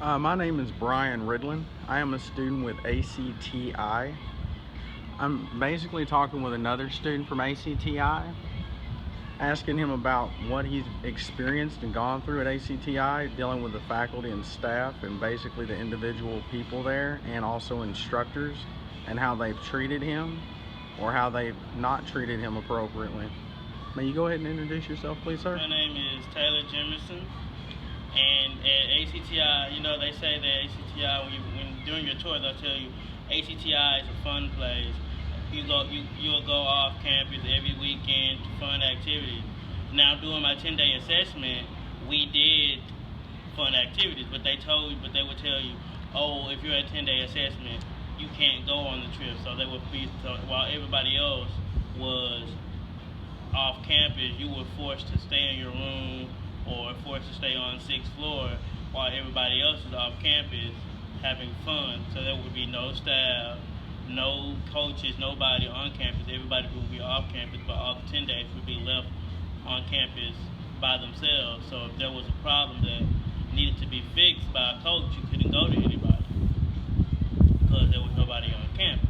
My name is Brian Ridlon. I am a student with ACTI. I'm basically talking with another student from ACTI, asking him about what he's experienced and gone through at ACTI, dealing with the faculty and staff and basically the individual people there and also instructors, and how they've treated him or how they've not treated him appropriately. May you go ahead and introduce yourself, please, sir? My name is Taylor Jimerson, and at ACTI, they say that ACTI, when doing your tour, they'll tell you ACTI is a fun place. You'll go off campus every weekend to fun activities. Now, during my 10-day assessment, we did fun activities, but they would tell you, oh, if you're at 10-day assessment, you can't go on the trip. So while everybody else was off campus, you were forced to stay in your room or forced to stay on 6th floor while everybody else is off campus having fun. So there would be no staff, no coaches, nobody on campus. Everybody would be off campus, but all the 10 days would be left on campus by themselves. So if there was a problem that needed to be fixed by a coach, you couldn't go to anybody because there was nobody on campus.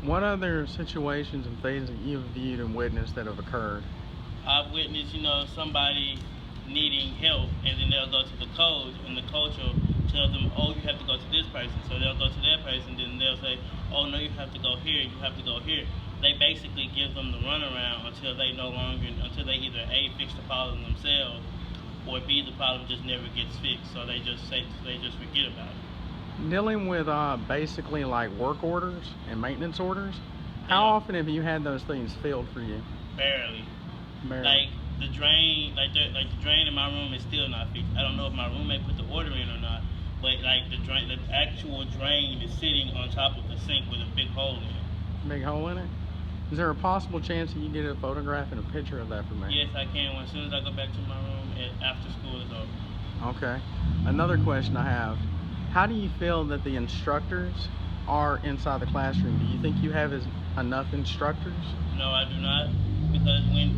What other situations and things that you've viewed and witnessed that have occurred? I've witnessed, somebody needing help, and then they'll go to the coach, and the coach will tell them, oh, you have to go to this person. So they'll go to that person, then they'll say, oh, no, you have to go here, you have to go here. They basically give them the runaround until they either A, fix the problem themselves, or B, the problem just never gets fixed. So they just forget about it. Dealing with basically like work orders and maintenance orders, how often have you had those things filled for you? Barely. Barely. Like the drain in my room is still not fixed. I don't know if my roommate put the order in or not, but the actual drain is sitting on top of the sink with a big hole in it. Big hole in it? Is there a possible chance that you get a photograph and a picture of that for me? Yes, I can. As soon as I go back to my room after school is over. Okay. Another question I have. How do you feel that the instructors are inside the classroom? Do you think you have enough instructors? No, I do not. Because when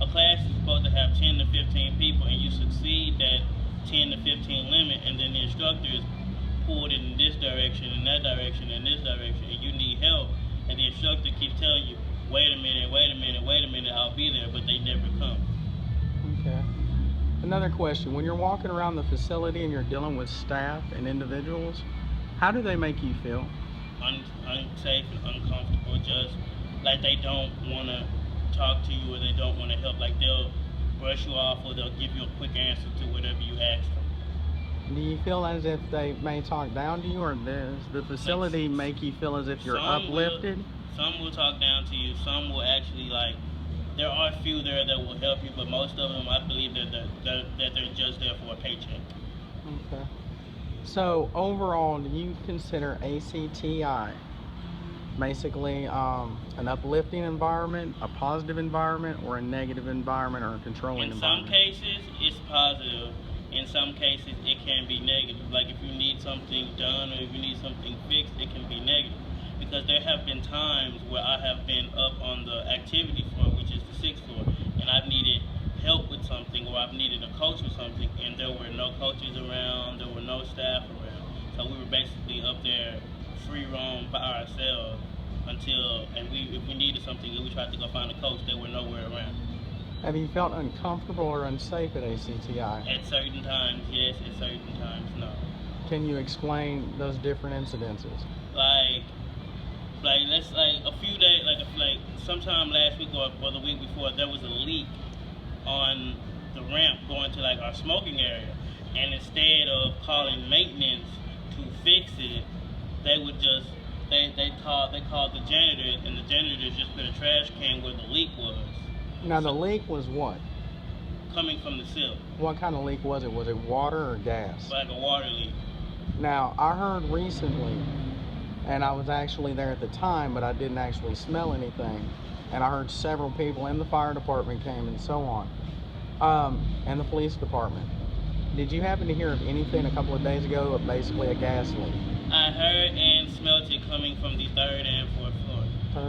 a class is supposed to have 10 to 15 people and you succeed that 10 to 15 limit, and then the instructor is pulled in this direction and that direction and this direction, and you need help, and the instructor keeps telling you, wait a minute, I'll be there, but they never come. Okay. Another question, when you're walking around the facility and you're dealing with staff and individuals, how do they make you feel? Unsafe and uncomfortable, just like they don't want to talk to you or they don't want to help. Like they'll brush you off or they'll give you a quick answer to whatever you ask them. Do you feel as if they may talk down to you, or does the facility make you feel as if you're uplifted? Some will talk down to you, some will actually there are a few there that will help you, but most of them, I believe that they're just there for a paycheck. Okay. So overall, do you consider ACTI basically an uplifting environment, a positive environment, or a negative environment, or a controlling environment? In some cases, it's positive. In some cases, it can be negative. Like if you need something done or if you need something fixed, it can be negative. Because there have been times where I have been up on the activity floor, which is the 6th floor, and I've needed help with something, or I've needed a coach with something, and there were no coaches around, there were no staff around. So we were basically up there free roam by ourselves if we needed something and we tried to go find a coach, they were nowhere around. Have you felt uncomfortable or unsafe at ACTI? At certain times, yes. At certain times, no. Can you explain those different incidences? A few days, sometime last week or the week before, there was a leak on the ramp going to our smoking area, and instead of calling maintenance to fix it, they would just they called the janitor, and the janitor just put a trash can where the leak was. Now the leak was what? Coming from the sill. What kind of leak was it? Was it water or gas? Like a water leak. Now I heard recently, and I was actually there at the time, but I didn't actually smell anything, and I heard several people in the fire department came and so on, and the police department. Did you happen to hear of anything a couple of days ago of basically a gas leak? I heard and smelled it coming from the 3rd and 4th floor.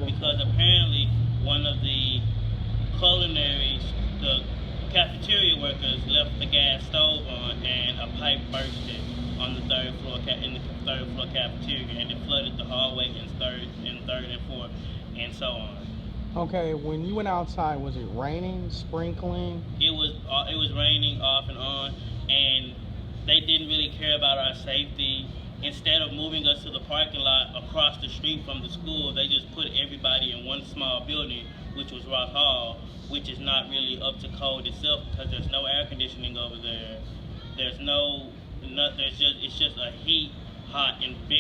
Because apparently one of the the cafeteria workers left the gas stove on, and a pipe bursted on the third floor in the third floor cafeteria, and it flooded the hallway in third and fourth, and so on. Okay, when you went outside, was it raining, sprinkling? It was raining off and on, and they didn't really care about our safety. Instead of moving us to the parking lot across the street from the school, they just put everybody in one small building, which was Ross Hall, which is not really up to code itself because there's no air conditioning over there. There's it's just a big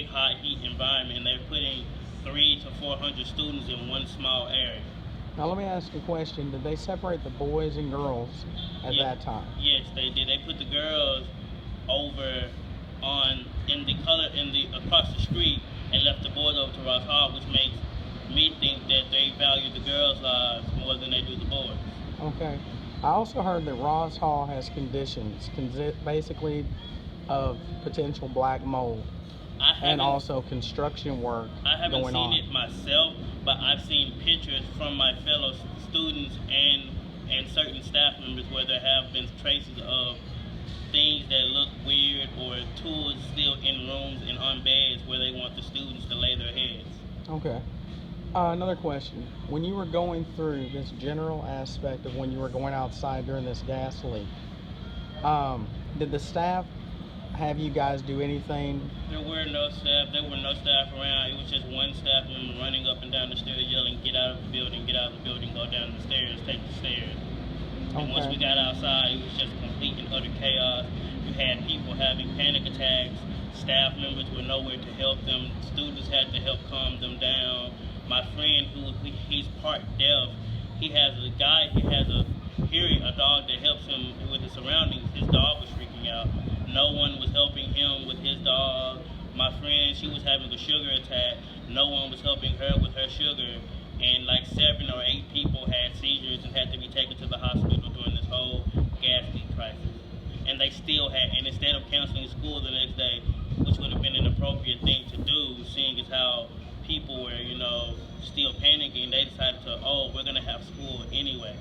hot heat environment, and they're putting 300 to 400 students in one small area. Now let me ask you a question. Did they separate the boys and girls at that time? Yes, they did. They put the girls over across the street and left the boys over to Ross Hall, which makes me think that they value the girls' lives more than they do the boys. Okay. I also heard that Ross Hall has conditions, basically of potential black mold and also construction work going on. I haven't seen it myself, but I've seen pictures from my fellow students and certain staff members where there have been traces of things that look weird or tools still in rooms and on beds where they want the students to lay their heads. Okay. Another question. When you were going through this general aspect of when you were going outside during this gas leak, did the staff have you guys do anything? There were no staff around. It was just one staff member running up and down the stairs yelling, "Get out of the building, get out of the building, go down the stairs, take the stairs." And once we got outside, it was just complete and utter chaos. You had people having panic attacks. Staff members were nowhere to help them. Students had to help calm them down. My friend, he's part deaf, he has a dog that helps him with his surroundings. His dog was freaking out. No one was helping him with his dog. My friend, she was having a sugar attack. No one was helping her with her sugar. And like 7 or 8 people had seizures and had to be taken to the hospital during this whole gas leak crisis. And they still had, and instead of canceling school the next day, which would have been an appropriate thing to do, seeing as how people were, still panicking, they decided we're going to have school anyway.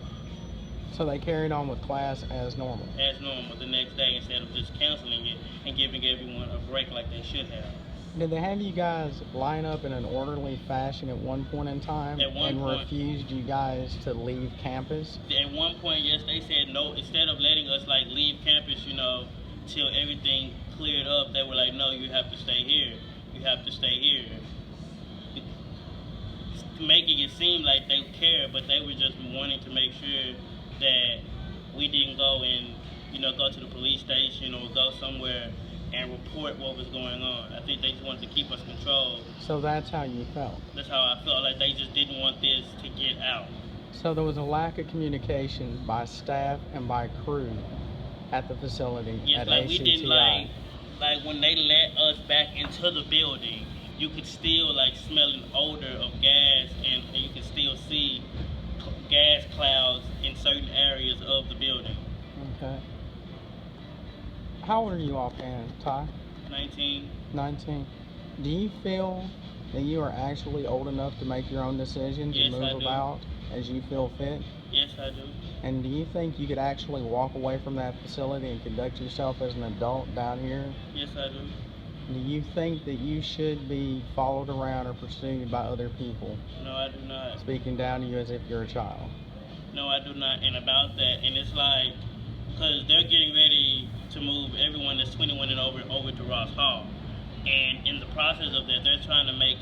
So they carried on with class as normal? As normal the next day, instead of just canceling it and giving everyone a break like they should have. Did they have you guys line up in an orderly fashion at one point in time refused you guys to leave campus? At one point, yes, they said no. Instead of letting us leave campus, till everything cleared up, they were like, "No, you have to stay here. You have to stay here." Making it seem like they care, but they were just wanting to make sure that we didn't go and go to the police station or go somewhere and report what was going on. I think they just wanted to keep us controlled. So that's how you felt? That's how I felt, like they just didn't want this to get out. So there was a lack of communication by staff and by crew at the facility at ACTI. We didn't like when they let us back into the building, you could still smell an odor of gas and you could still see gas clouds in certain areas of the building. Okay. How old are you offhand, Ty? 19. 19. Do you feel that you are actually old enough to make your own decisions and move about as you feel fit? Yes, I do. And do you think you could actually walk away from that facility and conduct yourself as an adult down here? Yes, I do. Do you think that you should be followed around or pursued by other people? No, I do not. Speaking down to you as if you're a child? No, I do not. And about that, and it's because they're getting ready to move everyone that's 21 and over to Ross Hall, and in the process of that, they're trying to make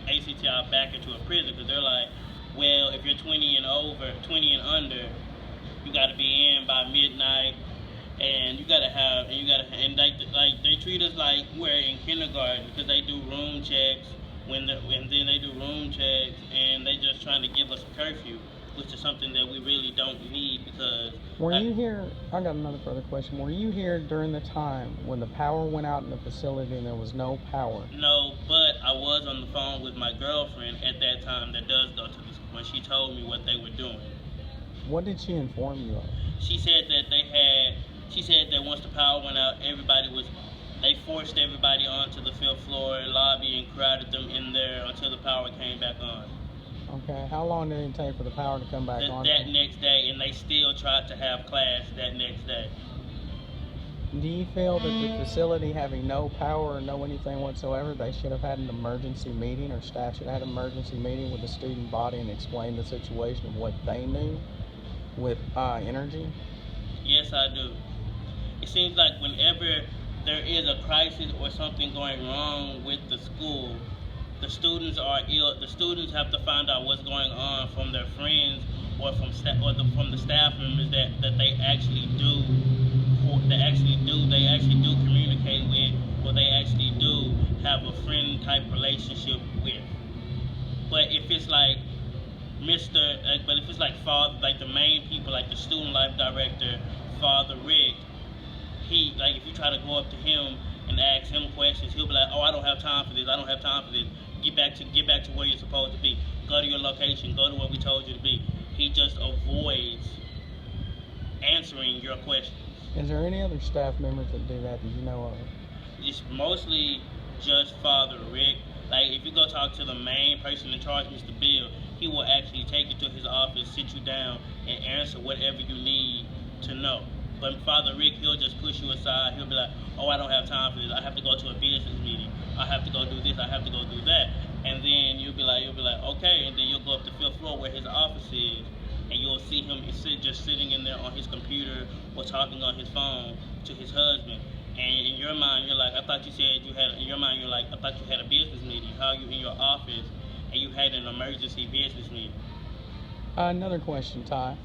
ACTI back into a prison because they're like, well, if you're 20 and under, you got to be in by midnight, and they treat us like we're in kindergarten because they do room checks and then they do room checks, and they just trying to give us a curfew, which is something that we really don't need because... Were you here? I got another further question. Were you here during the time when the power went out in the facility and there was no power? No, but I was on the phone with my girlfriend at that time that does go to the school, and she told me what they were doing. What did she inform you of? She said that once the power went out, they forced everybody onto the 5th floor lobby and crowded them in there until the power came back on. Okay, how long did it take for the power to come back on? That next day, and they still tried to have class that next day. Do you feel that the facility having no power or no anything whatsoever, they should have had an emergency meeting, or staff should have had an emergency meeting with the student body and explain the situation of what they knew with energy? Yes, I do. It seems like whenever there is a crisis or something going wrong with the school, the students are ill. The students have to find out what's going on from their friends or from the staff members that they actually do communicate with, or they actually do have a friend type relationship with. But if it's like but if it's like father, like the main people, like the student life director, Father Rick, he, like, if you try to go up to him and ask him questions, he'll be like, "Oh, I don't have time for this. I don't have time for this. Get back to where you're supposed to be. Go to your location. Go to where we told you to be." He just avoids answering your questions. Is there any other staff members that do that you know of? It's mostly just Father Rick. Like, if you go talk to the main person in charge, Mr. Bill, he will actually take you to his office, sit you down, and answer whatever you need to know. But Father Rick, he'll just push you aside. He'll be like, "Oh, I don't have time for this. I have to go to a business meeting. I have to go do this. I have to go do that." And then you'll be like, "Okay." And then you'll go up to the 5th floor where his office is, and you'll see him just sitting in there on his computer or talking on his phone to his husband. And in your mind, you're like, "I thought you said you had." In your mind, you're like, "I thought you had a business meeting. How are you in your office and you had an emergency business meeting?" Another question, Ty.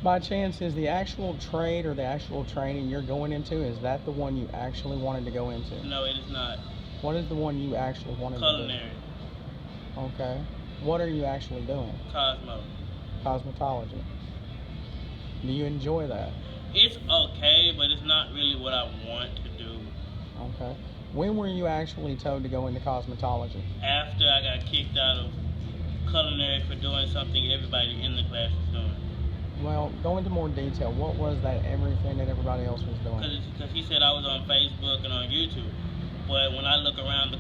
By chance, is the actual trade or the actual training you're going into, is that the one you actually wanted to go into? No, it is not. What is the one you actually wanted Culinary. to do? Okay. What are you actually doing? Cosmo. Cosmetology. Do you enjoy that? It's okay, but it's not really what I want to do. Okay. When were you actually told to go into cosmetology? After I got kicked out of culinary for doing something everybody in the class was doing. Well, go into more detail. What was that everything that everybody else was doing? Because he said I was on Facebook and on YouTube. But when I look around the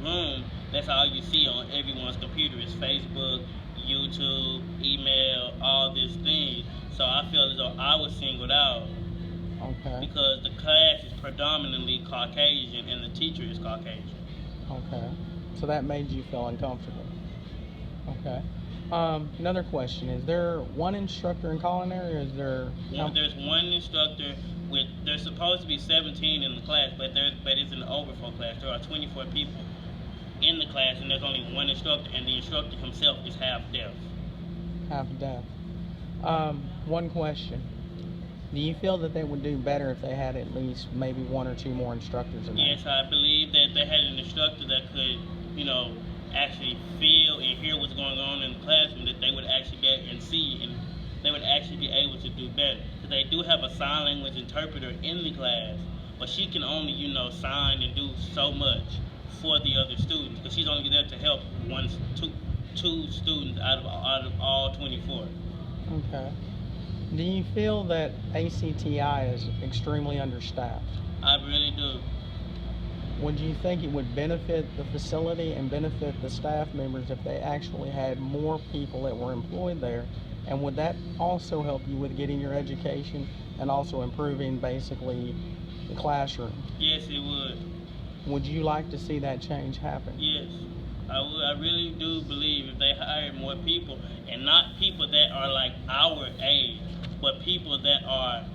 room, that's all you see on everyone's computer is Facebook, YouTube, email, all these things. So I feel as though I was singled out. Okay. Because the class is predominantly Caucasian and the teacher is Caucasian. Okay. So that made you feel uncomfortable. Okay. Another question: is there one instructor in culinary, or is there? There's one instructor with. There's supposed to be 17 in the class, but it's an overflow class. There are 24 people in the class, and there's only one instructor, and the instructor himself is half deaf. Half deaf. One question: do you feel that they would do better if they had at least maybe one or two more instructors in there? Yes, I believe that they had an instructor that could, actually feel and hear what's going on in the classroom, that they would actually be able and see, and they would actually be able to do better. Because they do have a sign language interpreter in the class, but she can only, sign and do so much for the other students, because she's only there to help two students out of all 24. Okay. Do you feel that ACTI is extremely understaffed? I really do. Would you think it would benefit the facility and benefit the staff members if they actually had more people that were employed there? And would that also help you with getting your education and also improving basically the classroom? Yes, it would. Would you like to see that change happen? Yes, I would. I really do believe if they hired more people, and not people that are like our age, but people that are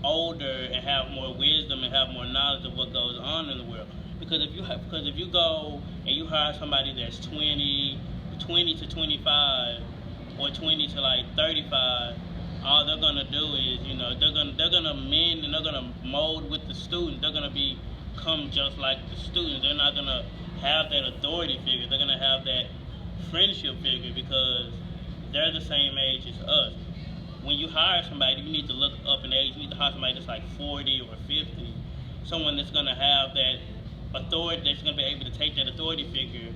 older and have more wisdom and have more knowledge of what goes on in the world. Because if you go and you hire somebody that's 20 to 25, or 20 to like 35, all they're gonna do is, they're gonna mend and they're gonna mold with the students. They're gonna become just like the students. They're not gonna have that authority figure. They're gonna have that friendship figure because they're the same age as us. When you hire somebody, you need to look up in age. You need to hire somebody that's like 40 or 50, someone that's gonna have that authority, that's gonna be able to take that authority figure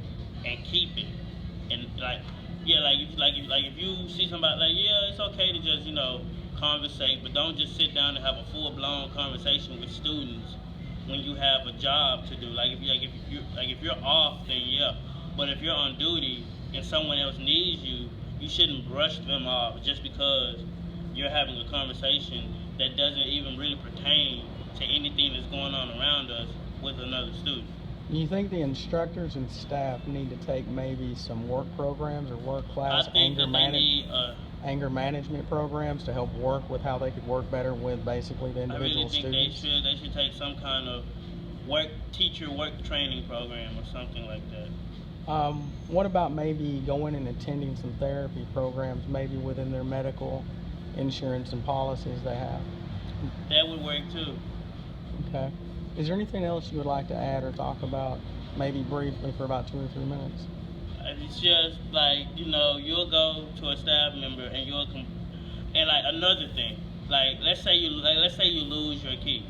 and keep it. And if you see somebody, it's okay to just conversate, but don't just sit down and have a full-blown conversation with students when you have a job to do. If you're off, then yeah. But if you're on duty and someone else needs you, you shouldn't brush them off just because you're having a conversation that doesn't even really pertain to anything that's going on around us with another student. Do you think the instructors and staff need to take maybe some work programs or work class I think that they need anger management programs to help work with how they could work better with basically the individual I really think students? they should take some kind of teacher work training program or something like that. What about maybe going and attending some therapy programs, maybe within their medical insurance and policies they have? That would work too. Okay. Is there anything else you would like to add or talk about, maybe briefly for about 2 or 3 minutes? It's just like, you know, you'll go to a staff member and and like another thing, like let's say you lose your key,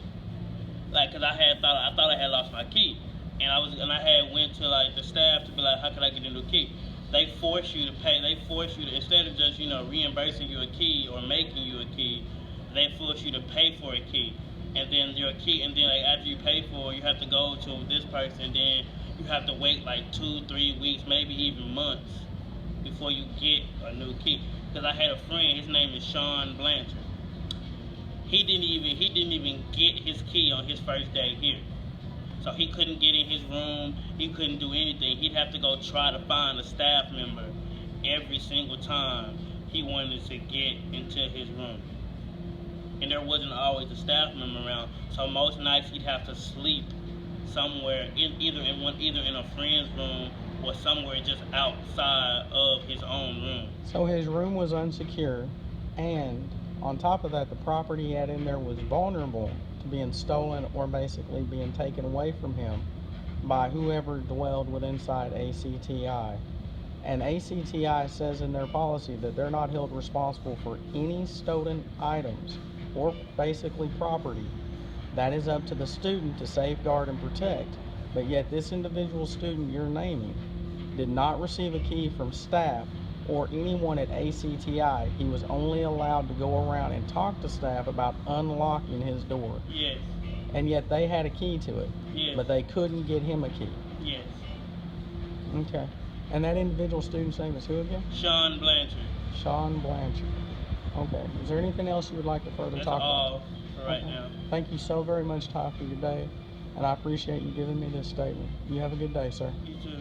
like, cause I thought I had lost my key, and I had went to like the staff to be like, how can I get a new key? They force you to pay. They force you to, instead of just, you know, reimbursing you a key or making you a key, they force you to pay for a key. And then your key, and then like after you pay for it, you have to go to this person, and then you have to wait like 2-3 weeks, maybe even months, before you get a new key. Because I had a friend, his name is Sean Blanchard. He didn't even get his key on his first day here. So he couldn't get in his room, he couldn't do anything. He'd have to go try to find a staff member every single time he wanted to get into his room. And there wasn't always a staff member around, so most nights he'd have to sleep somewhere, either in a friend's room or somewhere just outside of his own room. So his room was unsecure, and on top of that, the property he had in there was vulnerable to being stolen or basically being taken away from him by whoever dwelled within inside ACTI. And ACTI says in their policy that they're not held responsible for any stolen items or basically property. That is up to the student to safeguard and protect. But yet this individual student you're naming did not receive a key from staff or anyone at ACTI. He was only allowed to go around and talk to staff about unlocking his door. Yes. And yet they had a key to it. Yes. But they couldn't get him a key. Yes. Okay. And that individual student's name is who again? Sean Blanchard. Sean Blanchard. Okay. Is there anything else you would like to further talk about? That's all for right now. Thank you so very much, Ty, for your day. And I appreciate you giving me this statement. You have a good day, sir. You too.